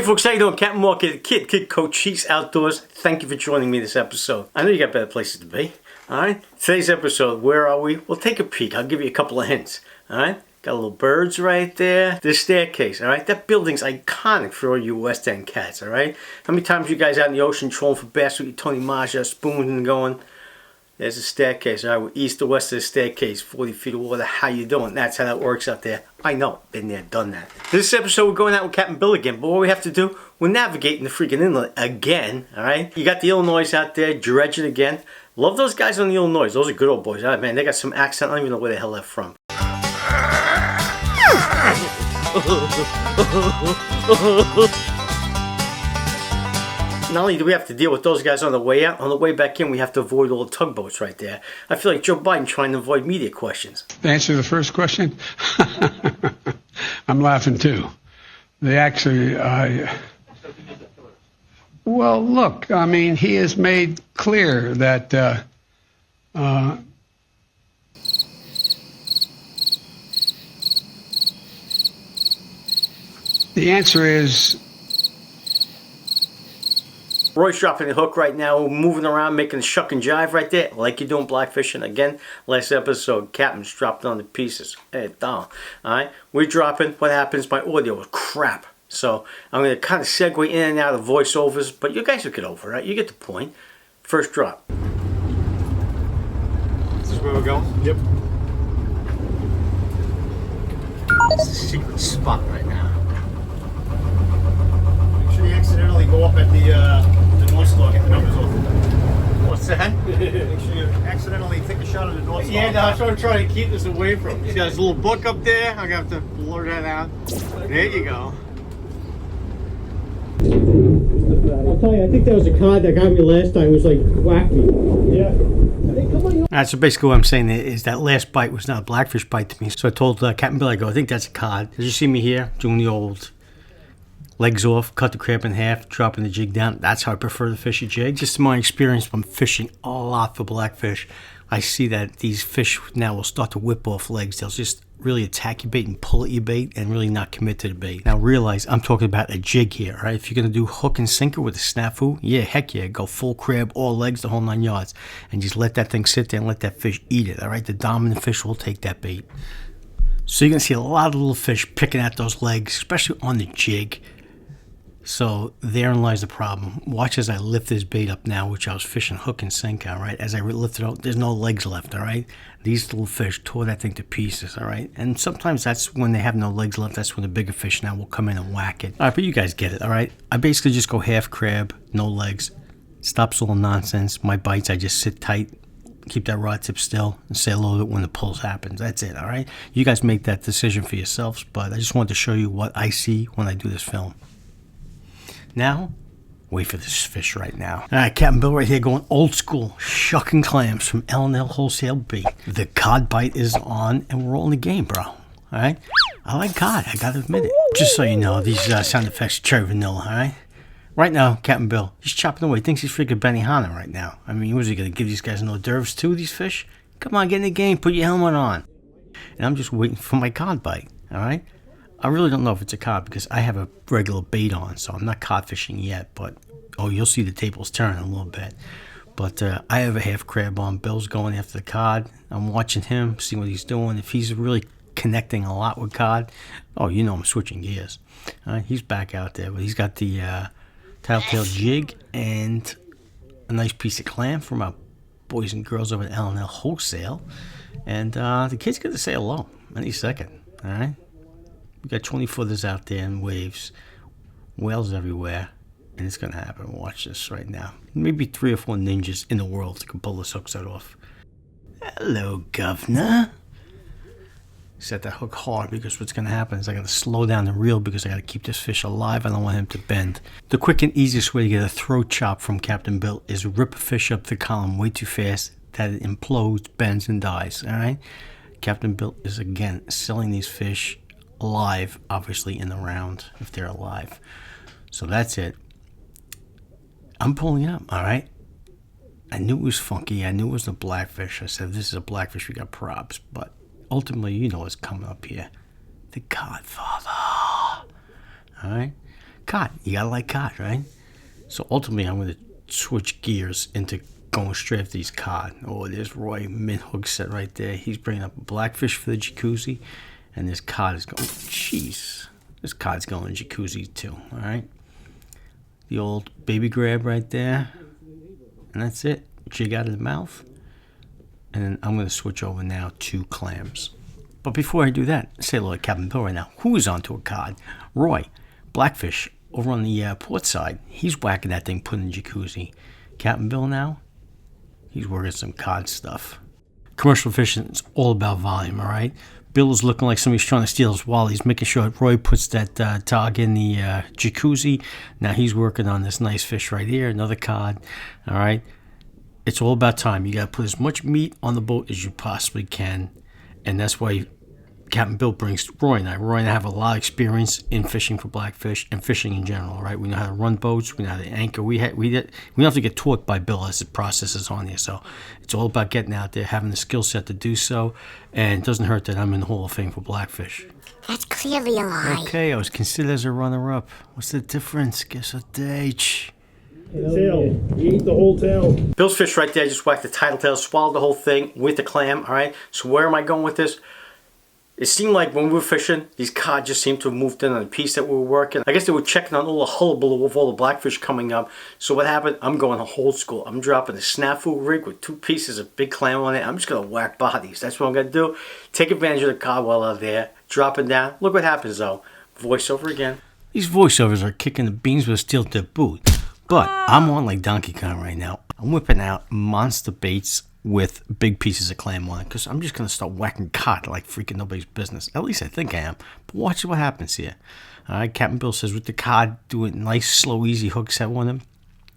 folks, how you doing? Captain Market, Kid Coach, Cheeks Outdoors. Thank you for joining me this episode. I know you got better places to be. Alright? Today's episode, where are we? Well, take a peek. I'll give you a couple of hints. Alright? Got little birds right there. The staircase, alright? That building's iconic for all you West End cats, alright? How many times you guys out in the ocean trolling for bass with your Tony Maja spoons and going? There's a staircase, alright? We're east or west of the staircase, 40 feet of water. How you doing? That's how that works out there. I know. Been there, done that. This episode, we're going out with Captain Bill again. But what we have to do, we're navigating the freaking inlet again, alright? You got the Illinois out there, dredging again. Love those guys on the Illinois. Those are good old boys. Alright, man, they got some accent. I don't even know where the hell they're from. Not only do we have to deal with those guys on the way out, on the way back in, we have to avoid all the tugboats right there. I feel like Joe Biden trying to avoid media questions. To answer the first question, I'm laughing too. They actually, well, look, I mean, he has made clear that the answer is... Roy's dropping the hook right now, moving around, making a shuck and jive right there, like you're doing blackfishing. Again, last episode, Captain's dropped on the pieces. Hey, down. Alright, we're dropping. What happens? My audio was crap. So, I'm going to kind of segue in and out of voiceovers, but you guys will get over it, right? You get the point. First drop. This is where we're going? Yep. It's a secret spot right now. Make sure you accidentally go up at the North Star, get the numbers off. What's that? Make sure you accidentally take a shot of the North Star. Yeah, no, I'm trying to try to keep this away from him. See got his little book up there? I'm going to have to blur that out. There you go. I'll tell you, I think that was a cod that got me last time. It was like wacky. Yeah. Alright, so basically what I'm saying is that last bite was not a blackfish bite to me. So I told Captain Bill, I go, I think that's a cod. Did you see me here doing the old legs off, cut the crab in half, dropping the jig down? That's how I prefer to fish a jig. Just my experience from fishing a lot for blackfish, I see that these fish now will start to whip off legs. They'll just really attack your bait and pull at your bait and really not commit to the bait. Now realize I'm talking about a jig here, right? If you're going to do hook and sinker with a snafu, yeah, heck yeah, go full crab, all legs, the whole 9 yards. And just let that thing sit there and let that fish eat it, all right? The dominant fish will take that bait. So you're going to see a lot of little fish picking at those legs, especially on the jig. So therein lies the problem. Watch as I lift this bait up now, which I was fishing hook and sinker, all right? As I lift it out, there's no legs left, all right? These little fish tore that thing to pieces, all right? And sometimes that's when they have no legs left. That's when the bigger fish now will come in and whack it. All right, but you guys get it, all right? I basically just go half crab, no legs. Stops all the nonsense. My bites, I just sit tight, keep that rod tip still, and say hello to it when the pulls happens. That's it, all right? You guys make that decision for yourselves, but I just wanted to show you what I see when I do this film. Now, wait for this fish right now. All right, Captain Bill right here going old school, shucking clams from L&L Wholesale Bait. The cod bite is on, and we're all in the game, bro. All right? I like cod, I gotta admit it. Just so you know, these sound effects are cherry vanilla, all right? Right now, Captain Bill, he's chopping away. Thinks he's freaking Benihana right now. I mean, was he gonna give these guys no hors d'oeuvres too, these fish? Come on, get in the game, put your helmet on. And I'm just waiting for my cod bite, all right? I really don't know if it's a cod because I have a regular bait on, so I'm not cod fishing yet, but, oh, you'll see the tables turn a little bit. But I have a half crab on. Bill's going after the cod. I'm watching him, seeing what he's doing. If he's really connecting a lot with cod, oh, you know I'm switching gears. He's back out there, but he's got the tattletale jig and a nice piece of clam from our boys and girls over at L&L Wholesale. And the kid's going to say hello any second, all right? We got 20-footers out there in waves, whales everywhere, and it's going to happen. Watch this right now. Maybe 3 or 4 ninjas in the world can pull this hook set off. Hello, governor. Set that hook hard because what's going to happen is I got to slow down the reel because I got to keep this fish alive. I don't want him to bend. The quick and easiest way to get a throat chop from Captain Bill is rip a fish up the column way too fast that it implodes, bends, and dies. All right? Captain Bill is, again, selling these fish alive, obviously in the round if they're alive. So that's it. I'm pulling it up, all right? I knew it was funky. I knew it was a blackfish. I said, this is a blackfish. We got props. But ultimately, you know what's coming up here. The Godfather. All right? cod. You gotta like cod, right? So ultimately, I'm gonna switch gears into going straight after these cod. Oh, there's Roy mint hook set right there. He's bringing up a blackfish for the jacuzzi, and this cod is going. Jeez, this cod's going in jacuzzi too. All right, the old baby grab right there, and that's it. Jig out of the mouth, and then I'm gonna switch over now to clams. But before I do that, say hello to Captain Bill right now. Who's onto a cod? Roy, Blackfish, over on the port side. He's whacking that thing, putting in the jacuzzi. Captain Bill now, he's working some cod stuff. Commercial fishing is all about volume, all right? Bill is looking like somebody's trying to steal his wallet. He's making sure Roy puts that tog in the jacuzzi. Now he's working on this nice fish right here, another cod, all right? It's all about time. You got to put as much meat on the boat as you possibly can. And that's why Captain Bill brings Roy and I. Roy and I have a lot of experience in fishing for blackfish and fishing in general, right? We know how to run boats. We know how to anchor. We don't have to get taught by Bill as the process is on here. So it's all about getting out there, having the skill set to do so. And it doesn't hurt that I'm in the Hall of Fame for blackfish. That's clearly a lie. Okay, I was considered as a runner-up. What's the difference? Guess what day? Tail. You ate the whole tail. Bill's fish right there. I just whacked the title tail, swallowed the whole thing with the clam, all right? So where am I going with this? It seemed like when we were fishing, these cod just seemed to have moved in on the piece that we were working. I guess they were checking on all the hullabaloo of all the blackfish coming up. So what happened? I'm going old school. I'm dropping a snafu rig with 2 pieces of big clam on it. I'm just going to whack bodies. That's what I'm going to do. Take advantage of the cod while out there. Drop it down. Look what happens though. Voiceover again. These voiceovers are kicking the beans with a steel tip boot. But I'm on like Donkey Kong right now. I'm whipping out monster baits with big pieces of clam on it because I'm just going to start whacking cod like freaking nobody's business. At least I think I am. But watch what happens here. All right, Captain Bill says with the cod, do a nice, slow, easy hook set on them.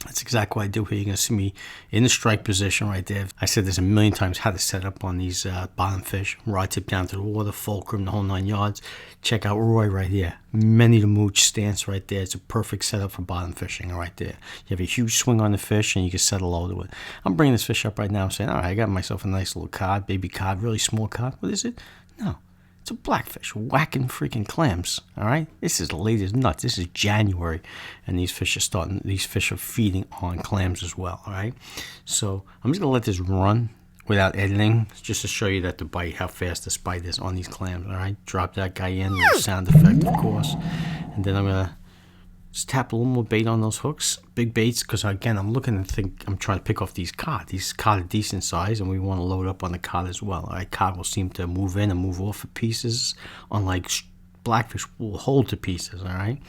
That's exactly what I do here. You're going to see me in the strike position right there. I said this a million times how to set up on these bottom fish. Rod tip down to the water, fulcrum, the whole 9 yards. Check out Roy right here. Many the mooch stance right there. It's a perfect setup for bottom fishing right there. You have a huge swing on the fish and you can settle low to it. I'm bringing this fish up right now. I'm saying, all right, I got myself a nice little cod, baby cod, really small cod. What is it? No. It's a blackfish whacking freaking clams. All right, this is late as nuts. This is January, and these fish are starting. These fish are feeding on clams as well. All right, so I'm just gonna let this run without editing, just to show you that the bite, how fast this bite is on these clams. All right, drop that guy in with a sound effect, of course, and then I'm gonna just tap a little more bait on those hooks, big baits, because again, I'm trying to pick off these cod. These cod are decent size, and we want to load up on the cod as well. All right, cod will seem to move in and move off of pieces, unlike blackfish will hold to pieces. All right,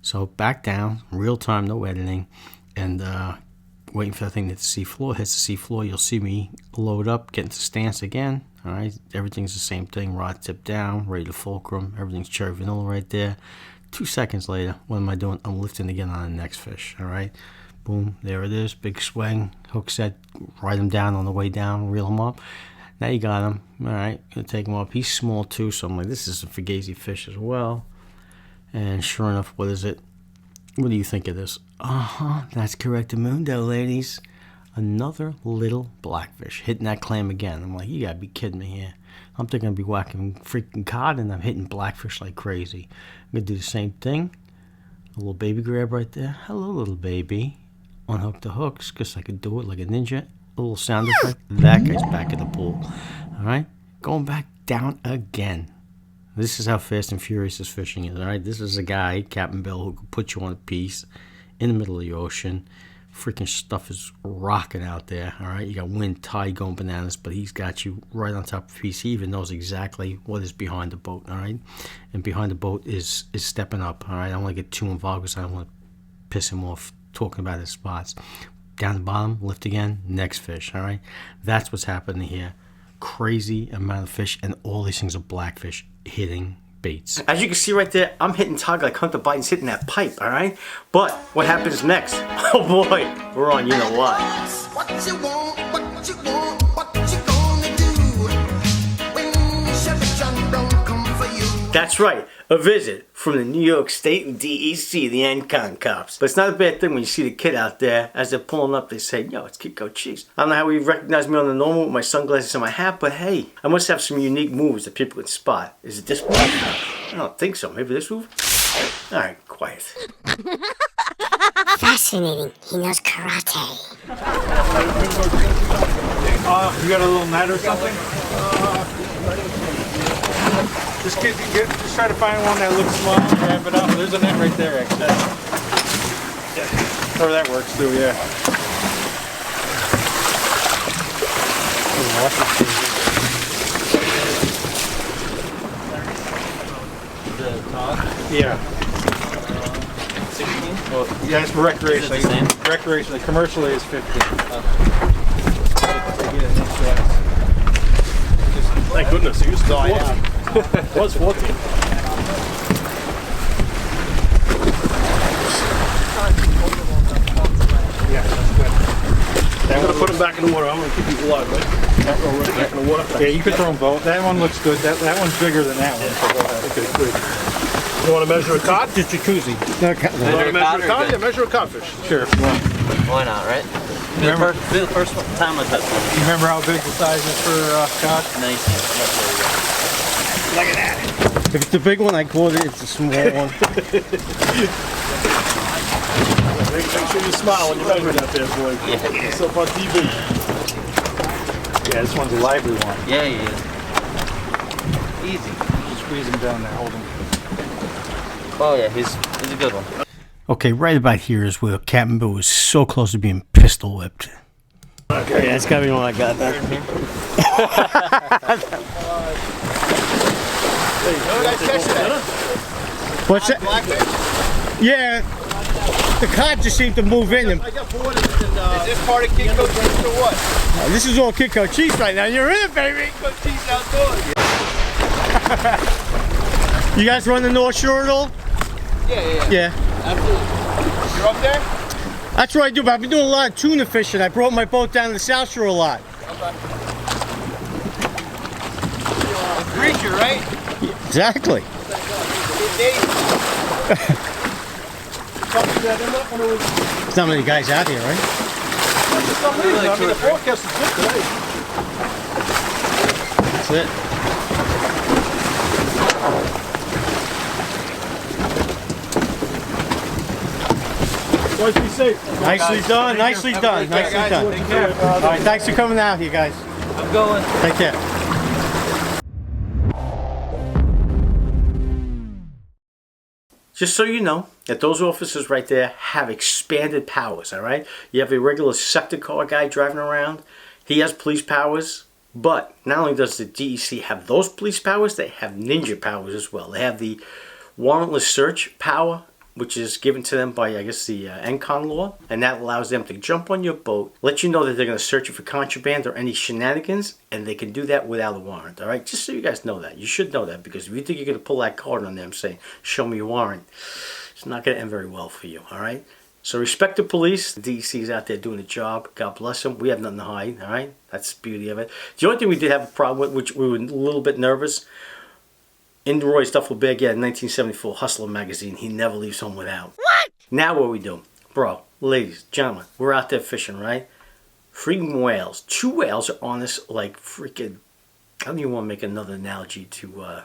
so back down, real time, no editing, and waiting for that thing to hit the sea floor. Hits the sea floor, you'll see me load up, get into stance again. All right, everything's the same thing. Rod tip down, ready to fulcrum. Everything's cherry vanilla right there. 2 seconds later, what am I doing? I'm lifting again on the next fish, all right? Boom, there it is, big swing, hook set, ride him down on the way down, reel him up. Now you got him, all right, gonna take him up. He's small too, so I'm like, this is a fugazi fish as well. And sure enough, what is it? What do you think of this? That's correctamundo, ladies. Another little blackfish hitting that clam again. I'm like, you gotta be kidding me here. I'm thinking I'd be whacking freaking cod and I'm hitting blackfish like crazy. I'm gonna do the same thing. A little baby grab right there. Hello, little baby. Unhook the hooks because I could do it like a ninja. A little sound effect. That guy's back in the pool. All right, going back down again. This is how fast and furious this fishing is. All right, this is a guy, Captain Bill, who could put you on a piece in the middle of the ocean. Freaking stuff is rocking out there. All right, you got wind, tide going bananas, but he's got you right on top of the piece. He even knows exactly what is behind the boat. All right, and behind the boat is stepping up. All right, I don't want to get too involved because I don't want to piss him off talking about his spots. Down the bottom, lift again, next fish. All right, that's what's happening here. Crazy amount of fish, and all these things are blackfish hitting baits. As you can see right there, I'm hitting Tautog like Hunter Biden's hitting that pipe, all right? But what happens next? Oh boy, we're on you know what. What you want, what you want, what you gonna do when Chevy John Brown come for you? That's right, a visit from the New York State and DEC, the NCON cops. But it's not a bad thing when you see the kid out there, as they're pulling up, they say, yo, it's Kid Coach Cheese. I don't know how he recognized me on the normal with my sunglasses and my hat, but hey, I must have some unique moves that people can spot. Is it this move? I don't think so. Maybe this move? All right, quiet. Fascinating. He knows karate. You got a little net or something? Just try to find one that looks small. Wrap it up. There's a net right there, actually. Yeah. Or that works too, yeah. The Tautog? Yeah. 16? Well, yeah, it's for recreation. Is it the same? Recreation. Commercially, it's 15. Thank goodness, it used to die out. It was 14. Yeah, that's good. I'm going to put them back in the water. I'm going to keep these alive, right? I'll go right back in the water. Yeah, you could throw them both. That one looks good. That one's bigger than that one. So go ahead. Okay, good. You want to measure a cod? The jacuzzi. You want to measure a cod? Yeah, measure a codfish. Sure. Why not, right? Be the first time I touched one. You remember how big the size is for cod? 19. Look at that. If it's the big one, I call it. It's a small one. Make sure you smile when you measure that there, boy. Yeah. It's up on TV. Yeah, this one's a lively one. Yeah, yeah. Easy. Just squeeze him down there. Hold him. Oh yeah, he's a good one. Okay, right about here is where Captain Bill was so close to being pistol whipped. Okay, Yeah, that's gotta be the one I got there. What's that? Blackfish? Yeah, the cod just seemed to move in. And, I got bored and is this part of Kinko Cheese or what? this is all Kinko cheese right now. You're in it, baby. Kinko Cheese outdoors. You guys run the North Shore at all? Yeah. Yeah. Absolutely. You're up there? That's what I do, but I've been doing a lot of tuna fishing. I brought my boat down to the South Shore a lot. Okay. Creature, right? Exactly. There's not many guys out here, right? The forecast is good today. That's it. Always be safe. Nicely done, nicely done, nicely done. Take care. All right, thanks for coming out here, guys. I'm going. Take care. Just so you know, that those officers right there have expanded powers, all right? You have a regular sector car guy driving around. He has police powers, but not only does the DEC have those police powers, they have ninja powers as well. They have the warrantless search power, which is given to them by, I guess, the NCON law, and that allows them to jump on your boat, let you know that they're going to search you for contraband or any shenanigans, and they can do that without a warrant, all right? Just so you guys know that. You should know that, because if you think you're going to pull that card on them saying, show me your warrant, it's not going to end very well for you, all right? So respect the police. The DEC is out there doing a job. God bless them. We have nothing to hide, all right? That's the beauty of it. The only thing we did have a problem with, which we were a little bit nervous, in Roy's duffel bag, yeah, 1974 Hustler magazine. He never leaves home without. What? Now what we do? Bro, ladies, gentlemen, we're out there fishing, right? Freaking whales. 2 whales are on us like freaking... I don't even want to make another analogy to...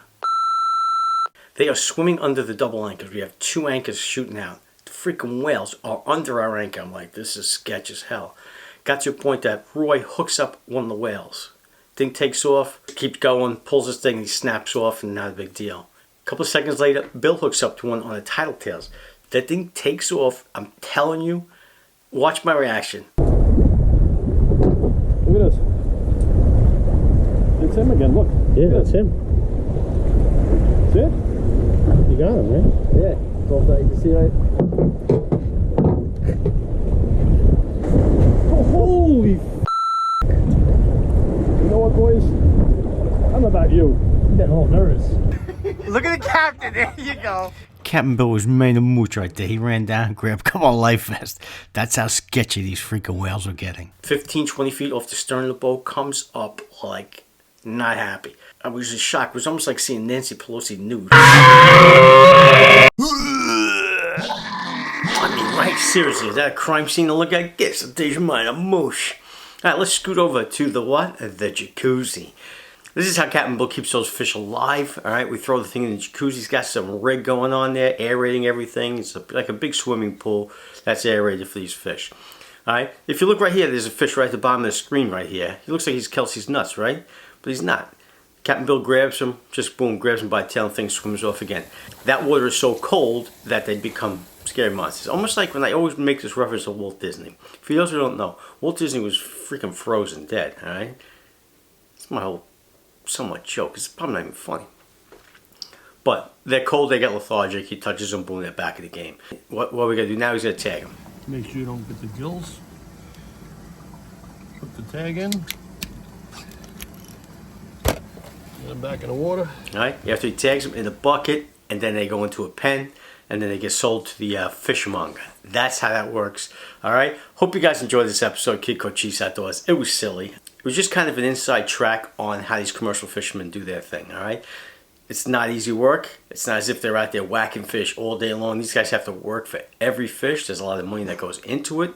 They are swimming under the double anchors. We have 2 anchors shooting out. The freaking whales are under our anchor. I'm like, this is sketch as hell. Got to a point that Roy hooks up one of the whales. Thing takes off, keeps going, pulls this thing, he snaps off, and not a big deal. A couple of seconds later, Bill hooks up to one on the title tails. That thing takes off. I'm telling you, watch my reaction. Look at this. It's him again, look. Yeah, that's him. See it? You got him, right? Yeah. So that you can see right. Oh, holy f***. You know what, boys? I'm about you. I'm getting a little nervous. Look at the captain. There you go. Captain Bill was made a mooch right there. He ran down and grabbed a couple of life vests. That's how sketchy these freaking whales are getting. 15, 20 feet off the stern of the boat, comes up like not happy. I was just shocked. It was almost like seeing Nancy Pelosi nude. I mean, right? Seriously, is that a crime scene to look at? Guess it takes mine a moosh. All right, let's scoot over to the what? The jacuzzi. This is how Captain Bill keeps those fish alive. All right, we throw the thing in the jacuzzi. He's got some rig going on there, aerating everything. It's like a big swimming pool that's aerated for these fish. All right, if you look right here, there's a fish right at the bottom of the screen right here. He looks like he's Kelsey's nuts, right? But he's not. Captain Bill grabs him, just boom, grabs him by the tail and thing swims off again. That water is so cold that they become scary monsters. Almost like when I always make this reference to Walt Disney. For those who don't know, Walt Disney was freaking frozen dead, all right? It's my whole somewhat joke. It's probably not even funny. But they're cold, they get lethargic. He touches them, boom, they're back in the game. What we gotta do now is gotta tag them. Make sure you don't get the gills. Put the tag in. Get them back in the water. All right, after he tags them in the bucket, and then they go into a pen, and then they get sold to the fishmonger. That's how that works. All right, hope you guys enjoyed this episode, Kid Cochise Outdoors. It was silly. It was just kind of an inside track on how these commercial fishermen do their thing, all right? It's not easy work. It's not as if they're out there whacking fish all day long. These guys have to work for every fish. There's a lot of money that goes into it,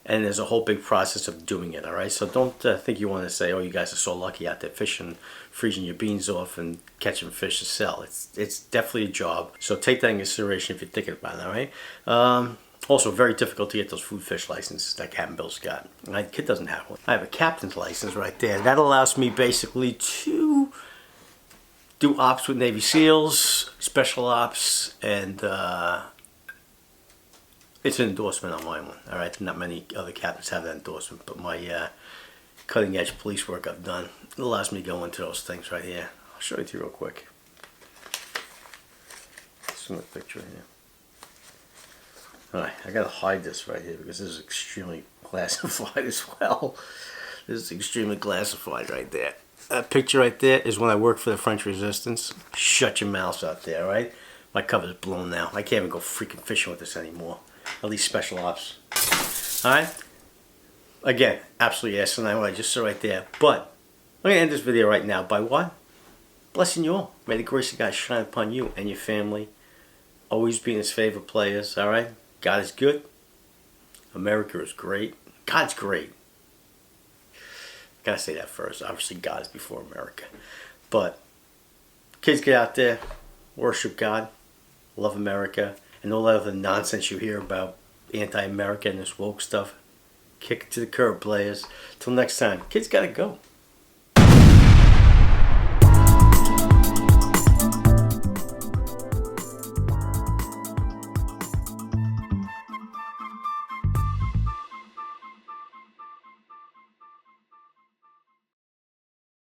and there's a whole big process of doing it, all right? So don't think you want to say, oh, you guys are so lucky out there fishing, freezing your beans off and catching fish to sell. It's definitely a job. So take that in consideration if you're thinking about it, all right? Also, very difficult to get those food fish licenses that Captain Bill's got. My kid doesn't have one. I have a captain's license right there. That allows me basically to do ops with Navy SEALs, special ops, and it's an endorsement on my one. All right, not many other captains have that endorsement, but my cutting edge police work I've done, it allows me to go into those things right here. I'll show it to you real quick. It's in the picture here. Alright, I gotta hide this right here because this is extremely classified as well. This is extremely classified right there. That picture right there is when I worked for the French Resistance. Shut your mouth out there, right? My cover's blown now. I can't even go freaking fishing with this anymore. At least special ops. Alright? Again, absolutely asinine what I just saw right there. But I'm gonna end this video right now by what? Blessing you all. May the grace of God shine upon you and your family. Always be in His favorite players, alright? God is good. America is great. God's great. Gotta say that first. Obviously, God is before America. But kids, get out there, worship God, love America, and all that other nonsense you hear about anti-America and this woke stuff. Kick it to the curb, players. Till next time, kids gotta go.